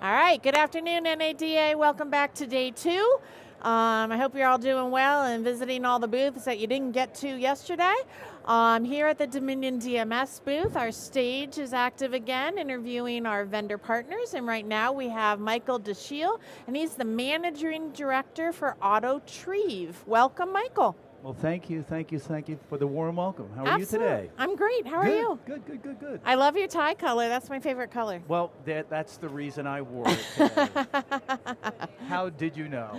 All right, good afternoon, NADA. Welcome back to day two. I hope you're all doing well and visiting all the booths that you didn't get to yesterday. Here at the Dominion DMS booth, our stage is active again, interviewing our vendor partners. And right now we have Michael Dachille, and he's the managing director for AutoTrieve. Welcome, Michael. Well, thank you for the warm welcome. How are Absolutely. you today? I'm great. How are you? Good. I love your tie color. That's my favorite color. Well, that's the reason I wore it today. How did you know?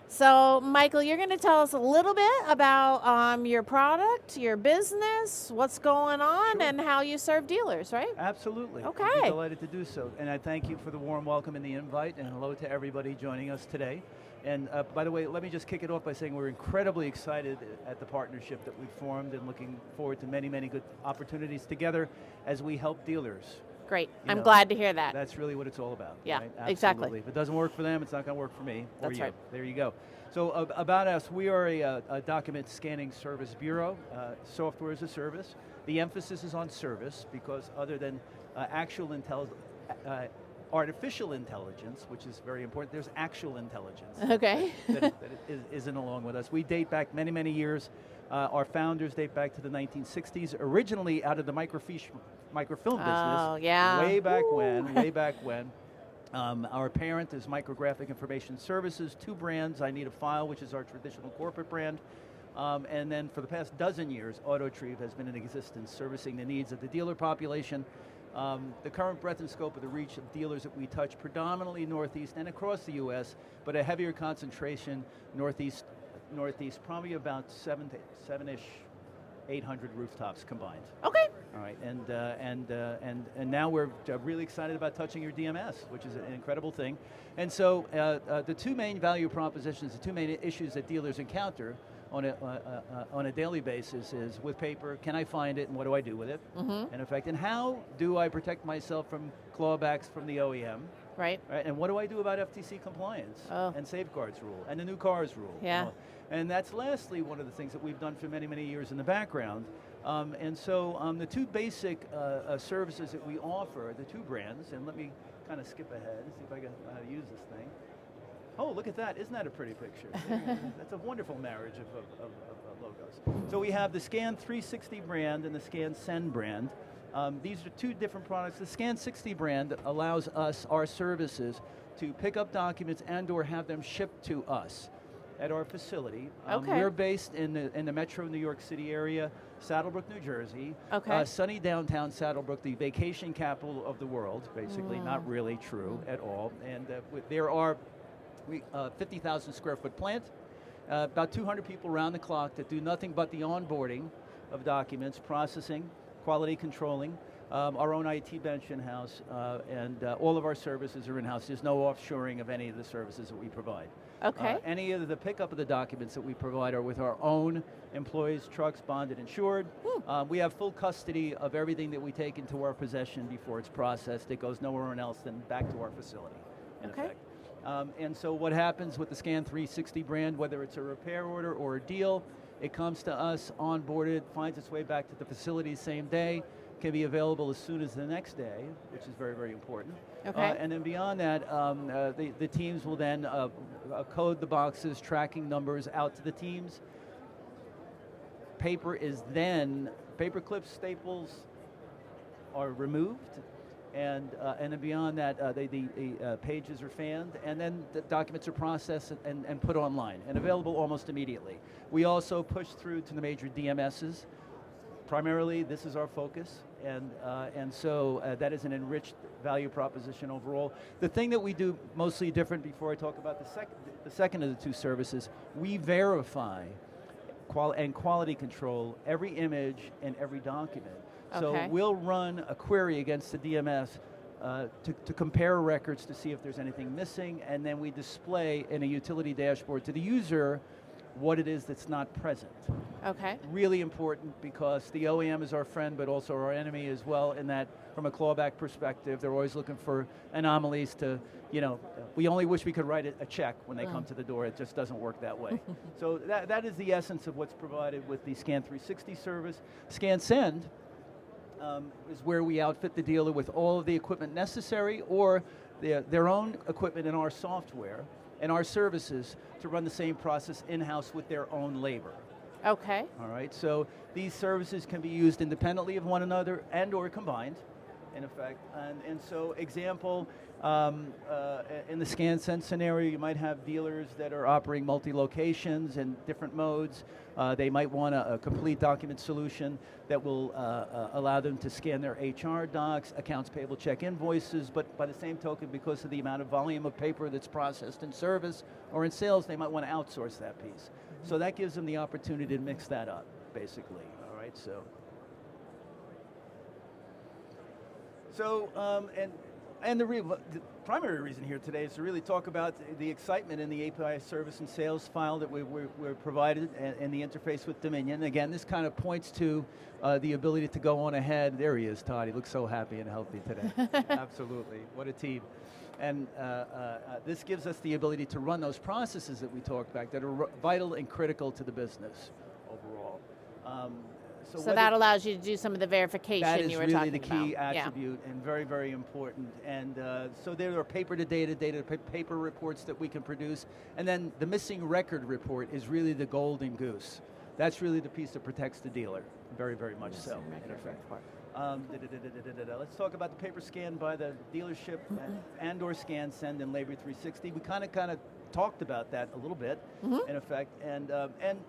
So, Michael, you're going to tell us a little bit about your product, your business, what's going on, Sure. and how you serve dealers, right? Absolutely. Okay. I'd be delighted to do so. And I thank you for the warm welcome and the invite, and hello to everybody joining us today. And by the way, let me just kick it off by saying we're incredibly excited at the partnership that we've formed and looking forward to many, many good opportunities together as we help dealers. Great. You I'm know, glad to hear that. That's really what it's all about. Yeah, right? exactly. Absolutely. If it doesn't work for them, it's not going to work for me or That's you. right. There you go. So about us, we are a document scanning service bureau, software as a service. The emphasis is on service because other than artificial intelligence, which is very important, there's actual intelligence Okay. that isn't along with us. We date back many, many years. Our founders date back to the 1960s, originally out of the microfilm business. Oh, yeah. Way back when. Our parent is Micrographic Information Services, two brands. I Need a File, which is our traditional corporate brand. And then for the past dozen years, AutoTrieve has been in existence, servicing the needs of the dealer population. The current breadth and scope of the reach of dealers that we touch, predominantly Northeast and across the U.S., but a heavier concentration Northeast, probably about seven-ish, 800 rooftops combined. Okay. All right, and now we're really excited about touching your DMS, which is an incredible thing. And so the two main value propositions, the two main issues that dealers encounter on a daily basis is with paper, can I find it and what do I do with it? Mm-hmm. In effect, and how do I protect myself from clawbacks from the OEM? Right. Right, and what do I do about FTC compliance and safeguards rule and the new cars rule? Yeah. You know? And that's lastly one of the things that we've done for many, many years in the background. And so the two basic services that we offer, the two brands, and let me kind of skip ahead and see if I can know how to use this thing. Oh, look at that. Isn't that a pretty picture? That's a wonderful marriage of logos. So we have the Scan 360 brand and the Scan Send brand. These are two different products. The Scan 60 brand allows us, our services, to pick up documents and or have them shipped to us at our facility. Okay. We're based in the metro New York City area, Saddlebrook, New Jersey. Okay. Sunny downtown Saddlebrook, the vacation capital of the world, basically. Not really true at all. And there are 50,000 square foot plant, about 200 people around the clock that do nothing but the onboarding of documents, processing, quality controlling, our own IT bench in-house, and all of our services are in-house. There's no offshoring of any of the services that we provide. Okay. Any of the pickup of the documents that we provide are with our own employees, trucks, bonded, insured. We have full custody of everything that we take into our possession before it's processed. It goes nowhere else than back to our facility, in Okay. effect. And so what happens with the Scan 360 brand, whether it's a repair order or a deal, it comes to us, onboarded, finds its way back to the facility same day, can be available as soon as the next day, which is very, very important. Okay. And then beyond that, the teams will then code the boxes, tracking numbers out to the teams. Paper clips, staples are removed. And then beyond that, the pages are fanned, and then the documents are processed and put online and available almost immediately. We also push through to the major DMSs. Primarily, this is our focus, and so that is an enriched value proposition overall. The thing that we do mostly different, before I talk about the second of the two services, we verify and quality control every image and every document. So Okay. we'll run a query against the DMS to compare records to see if there's anything missing, and then we display in a utility dashboard to the user what it is that's not present. Okay. Really important because the OEM is our friend, but also our enemy as well, in that from a clawback perspective, they're always looking for anomalies to, we only wish we could write a check when they come to the door. It just doesn't work that way. So that is the essence of what's provided with the Scan 360 service. Scan Send is where we outfit the dealer with all of the equipment necessary or their own equipment and our software and our services to run the same process in-house with their own labor. Okay. All right, so these services can be used independently of one another and or combined, in effect. And so, example, in the ScanSense scenario, you might have dealers that are operating multi-locations and different modes. They might want a complete document solution that will allow them to scan their HR docs, accounts payable check invoices, but by the same token, because of the amount of volume of paper that's processed in service or in sales, they might want to outsource that piece. So that gives them the opportunity to mix that up, basically, all right, so. And the primary reason here today is to really talk about the excitement in the API service and sales file that we're provided and the interface with Dominion. Again, this kind of points to the ability to go on ahead. There he is, Todd. He looks so happy and healthy today. Absolutely. What a team. And this gives us the ability to run those processes that we talked about that are vital and critical to the business overall. So that allows you to do some of the verification you were talking about. That is really the key attribute and very, very important. And so there are paper-to-data, paper reports that we can produce. And then the missing record report is really the golden goose. That's really the piece that protects the dealer, very, very much so, in effect. Let's talk about the paper scan by the dealership and or scan send in Labor 360. We kind of talked about that a little bit, in effect. And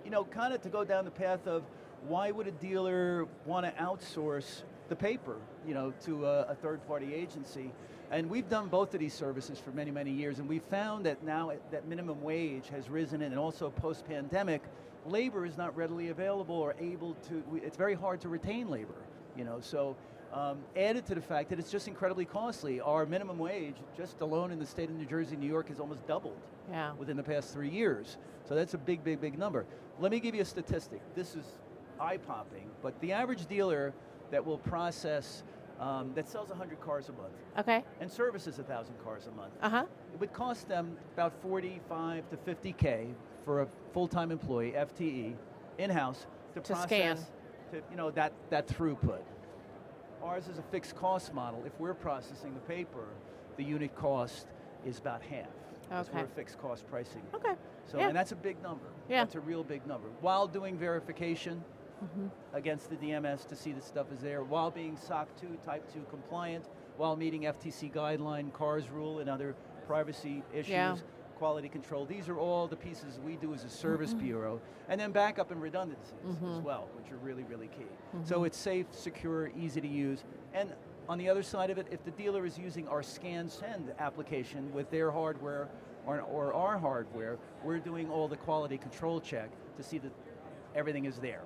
you know, kind of to go down the path of why would a dealer want to outsource the paper, you know, to a third-party agency? And we've done both of these services for many, many years, and we've found that now that minimum wage has risen, and also post-pandemic, labor is not readily available or able to, it's very hard to retain labor, you know, so added to the fact that it's just incredibly costly. Our minimum wage, just alone in the state of New Jersey, New York, has almost doubled within the past 3 years. So that's a big, big, big number. Let me give you a statistic. This is eye-popping, but the average dealer that will process, that sells 100 cars a month, and services 1,000 cars a month, it would cost them about 45 to 50K for a full-time employee, FTE, in-house, to process, scan. You know, that throughput. Ours is a fixed cost model. If we're processing the paper, the unit cost is about half. Because we're fixed cost pricing. So, and that's a big number. That's a real big number. While doing verification against the DMS to see that stuff is there, while being SOC 2, Type 2 compliant, while meeting FTC guideline, CARS rule, and other privacy issues, quality control. These are all the pieces we do as a service bureau. And then backup and redundancies as well, which are really, really key. So it's safe, secure, easy to use. And on the other side of it, if the dealer is using our scan send application with their hardware or our hardware, we're doing all the quality control check to see that everything is there,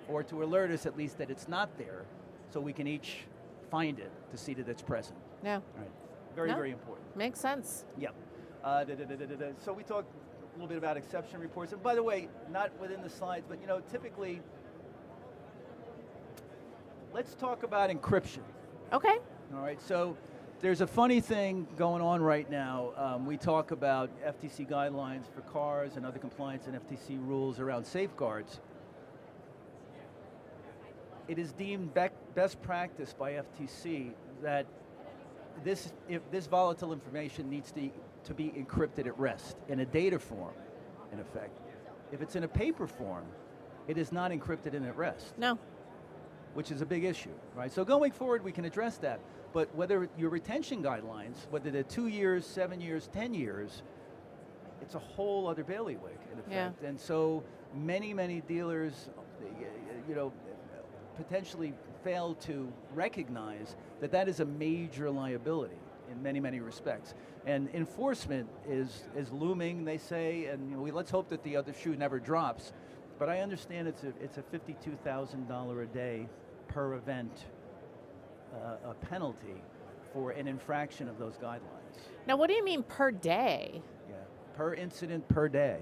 or to alert us at least that it's not there, so we can each find it to see that it's present. Right. Very, very important. Makes sense. Yep. So we talked a little bit about exception reports, and by the way, not within the slides, but you know, typically, let's talk about encryption. All right, so there's a funny thing going on right now. We talk about FTC guidelines for cars and other compliance and FTC rules around safeguards. It is deemed best practice by FTC that this volatile information needs to be encrypted at rest in a data form, in effect. If it's in a paper form, it is not encrypted in at rest. Which is a big issue, right? So going forward, we can address that. But whether your retention guidelines, whether they're 2 years, 7 years, 10 years, it's a whole other bailiwick, in effect. And so many, many dealers, you know, potentially fail to recognize that that is a major liability in many, many respects. And enforcement is looming, they say, and you know, let's hope that the other shoe never drops. But I understand it's a $52,000 a day per event a penalty for an infraction of those guidelines. Now, what do you mean per day? Per incident per day.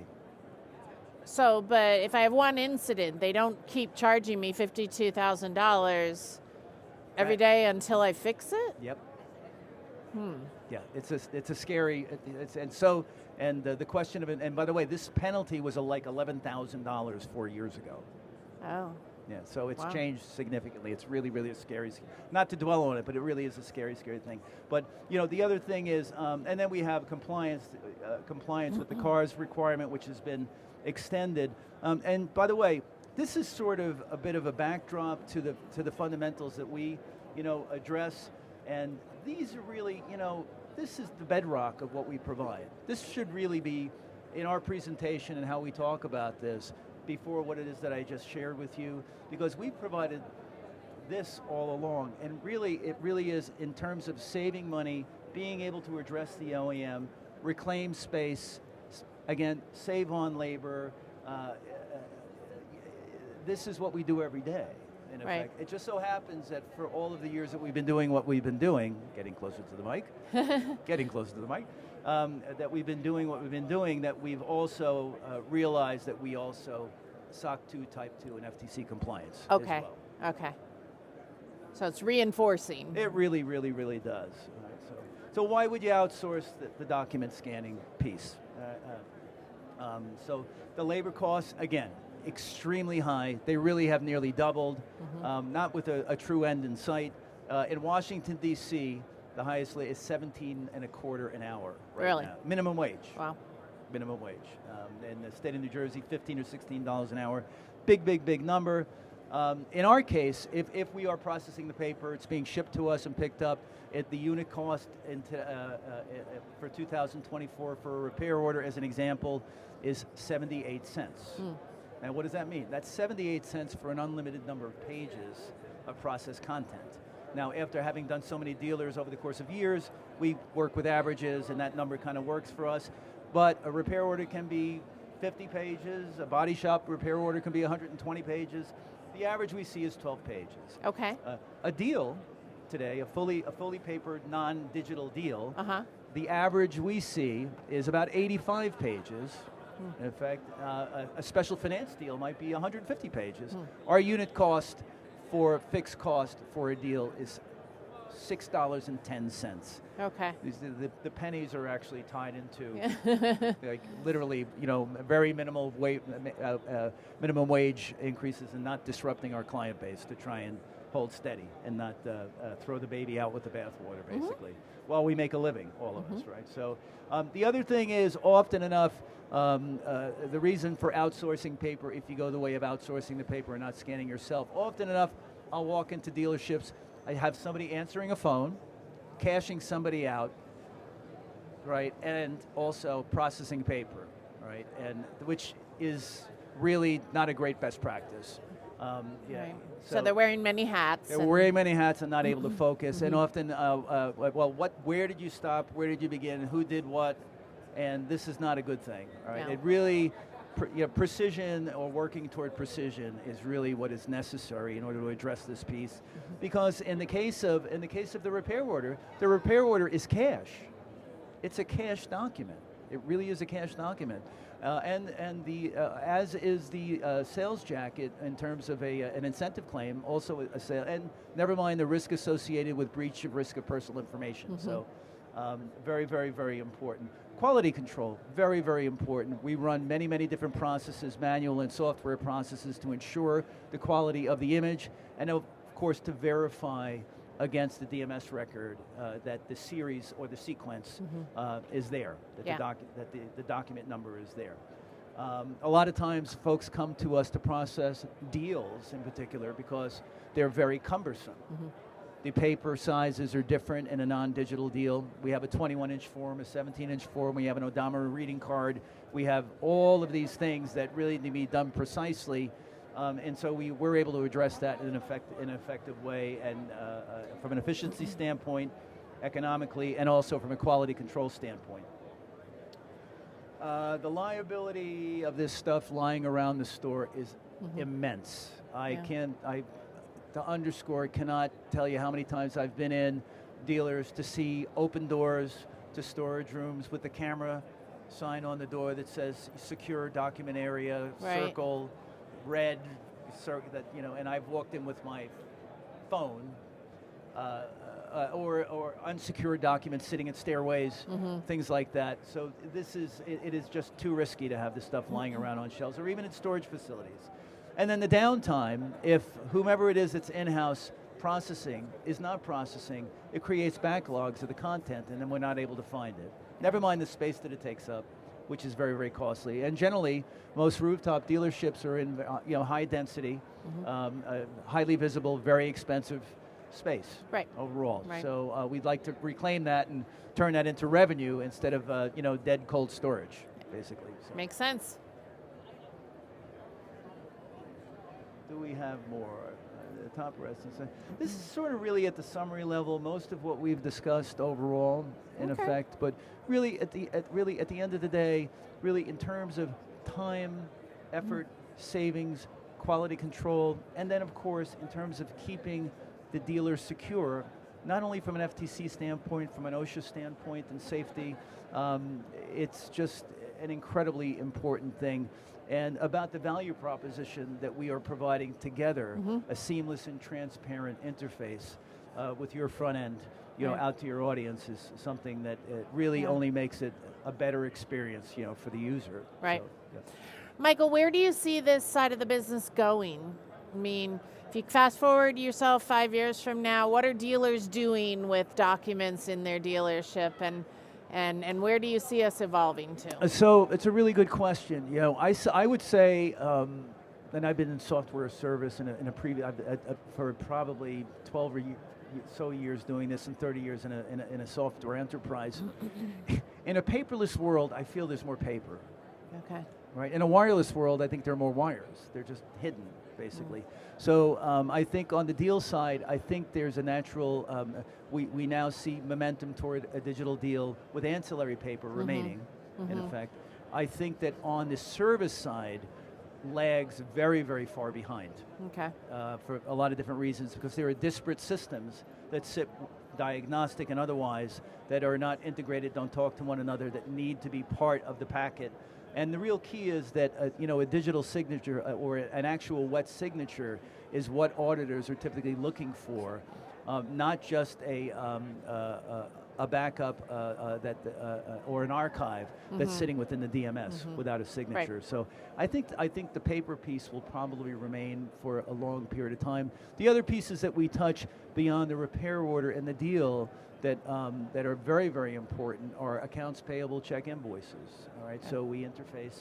So, but if I have one incident, they don't keep charging me $52,000 every day until I fix it? Yep. Yeah, it's a scary, the question of it, and by the way, this penalty was like $11,000 4 years ago. Yeah, so it's Wow. changed significantly. It's really, really a scary, not to dwell on it, but it really is a scary, scary thing. But the other thing is, and then we have compliance with the CARS requirement, which has been extended. And by the way, this is sort of a bit of a backdrop to the fundamentals that we, address. And these are really, this is the bedrock of what we provide. This should really be in our presentation and how we talk about this before what it is that I just shared with you, because we've provided this all along, and really, it really is in terms of saving money, being able to address the OEM, reclaim space, again, save on labor. This is what we do every day, in effect. It just so happens that for all of the years that we've been doing what we've been doing, getting closer to the mic, that we've been doing what we've been doing, that we've also realized that we also SOC 2, Type 2, and FTC compliance as well. Okay. So it's reinforcing. It really, really, really does. So why would you outsource the document scanning piece? So the labor costs, again, extremely high. They really have nearly doubled, not with a true end in sight. In Washington, D.C., the highest is 17 and a quarter an hour right now. Minimum wage. Wow. Minimum wage. In the state of New Jersey, $15 or $16 an hour. Big, big, big number. In our case, if we are processing the paper, it's being shipped to us and picked up, the unit cost for 2024 for a repair order, as an example, is 78 cents. Now, what does that mean? That's 78 cents for an unlimited number of pages of processed content. Now, after having done so many dealers over the course of years, we work with averages, and that number kind of works for us. But a repair order can be 50 pages, a body shop repair order can be 120 pages. The average we see is 12 pages. Okay. A deal today, a fully papered, non-digital deal, the average we see is about 85 pages. In fact, a special finance deal might be 150 pages. Our unit cost for fixed cost for a deal is $6.10. Okay. The pennies are actually tied into like literally, very minimal minimum wage increases, and not disrupting our client base to try and hold steady and not throw the baby out with the bathwater, basically, while we make a living, all of us, right? So the other thing is, often enough, the reason for outsourcing paper, if you go the way of outsourcing the paper and not scanning yourself, often enough, I'll walk into dealerships, I have somebody answering a phone, cashing somebody out, right, and also processing paper, right, and which is really not a great best practice. Right. So they're wearing many hats. They're wearing many hats and not able to focus, and often, where did you stop? Where did you begin? Who did what? And this is not a good thing, right? No. It really, precision, or working toward precision, is really what is necessary in order to address this piece, because in the case of the repair order is cash. It's a cash document. It really is a cash document, and the as is the sales jacket in terms of an incentive claim, also a sale, and never mind the risk associated with breach of risk of personal information. So, very, very, very important. Quality control, very, very important. We run many, many different processes, manual and software processes, to ensure the quality of the image, and of course to verify against the DMS record that the series or the sequence is there, that the document number is there. A lot of times folks come to us to process deals in particular because they're very cumbersome. The paper sizes are different in a non-digital deal. We have a 21-inch form, a 17-inch form, we have an odometer reading card. We have all of these things that really need to be done precisely, and so we're able to address that in an effective way, and from an efficiency standpoint, economically, and also from a quality control standpoint. The liability of this stuff lying around the store is immense. To underscore, cannot tell you how many times I've been in dealers to see open doors to storage rooms with the camera sign on the door that says secure document area, circle, red, that, and I've walked in with my phone, or unsecured documents sitting in stairways, things like that. So it is just too risky to have this stuff lying around on shelves, or even in storage facilities. And then the downtime, if whomever it is that's in-house processing is not processing, it creates backlogs of the content, and then we're not able to find it. Never mind the space that it takes up, which is very, very costly. And generally, most rooftop dealerships are in high density, highly visible, very expensive space overall. Right. So we'd like to reclaim that and turn that into revenue instead of dead cold storage, basically. So. Makes sense. Do we have more? The top rest. This is sort of really at the summary level. Most of what we've discussed overall, in effect, but really at the end of the day, really in terms of time, effort, savings, quality control, and then of course in terms of keeping the dealer secure, not only from an FTC standpoint, from an OSHA standpoint and safety, it's just an incredibly important thing. And about the value proposition that we are providing together, a seamless and transparent interface with your front end, out to your audience is something that really only makes it a better experience, for the user. Right. So, Michael, where do you see this side of the business going? I mean, if you fast forward yourself 5 years from now, what are dealers doing with documents in their dealership, and where do you see us evolving to? So it's a really good question. I would say, and I've been in software service in a previous for probably 12 or so years doing this, and 30 years in a software enterprise. In a paperless world, I feel there's more paper. Okay. Right. In a wireless world, I think there are more wires. They're just hidden, basically. So I think on the deal side, I think there's a natural, we now see momentum toward a digital deal with ancillary paper remaining, in effect. I think that on the service side, lags very, very far behind. Okay. For a lot of different reasons, because there are disparate systems that sit diagnostic and otherwise that are not integrated, don't talk to one another, that need to be part of the packet. And the real key is that a digital signature or an actual wet signature is what auditors are typically looking for, not just a backup or an archive that's sitting within the DMS without a signature. Right. So I think the paper piece will probably remain for a long period of time. The other pieces that we touch beyond the repair order and the deal that are very, very important are accounts payable, check invoices. All right, so we interface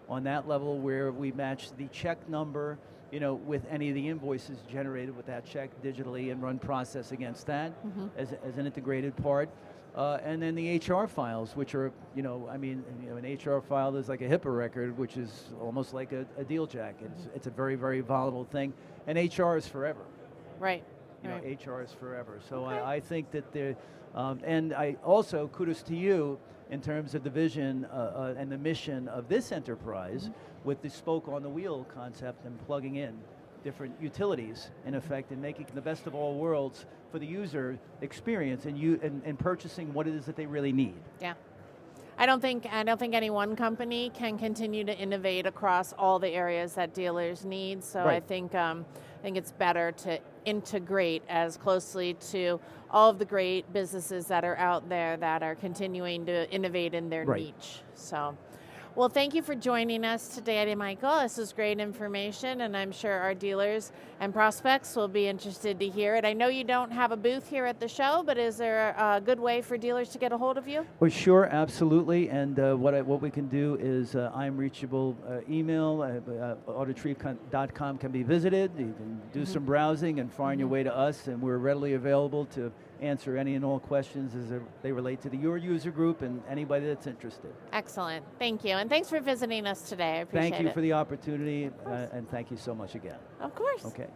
on that level where we match the check number, with any of the invoices generated with that check digitally and run process against that as an integrated part. And then the HR files, which are, an HR file is like a HIPAA record, which is almost like a deal jack. It's a very, very volatile thing, and HR is forever. Right. HR is forever. So I think that there, and I also, kudos to you in terms of the vision and the mission of this enterprise with the spoke on the wheel concept and plugging in different utilities in effect and making the best of all worlds for the user experience and purchasing what it is that they really need. Yeah. I don't think any one company can continue to innovate across all the areas that dealers need. So I think it's better to integrate as closely to all of the great businesses that are out there that are continuing to innovate in their niche. So, well, thank you for joining us today, Michael. This is great information, and I'm sure our dealers and prospects will be interested to hear it. I know you don't have a booth here at the show, but is there a good way for dealers to get a hold of you? Well, sure, absolutely. And what we can do is I'm reachable email, AutoTrieve.com can be visited. You can do some browsing and find your way to us, and we're readily available to answer any and all questions as they relate to your user group and anybody that's interested. Excellent. Thank you. And thanks for visiting us today. I appreciate it. Thank you for the opportunity, and thank you so much again. Of course. Okay.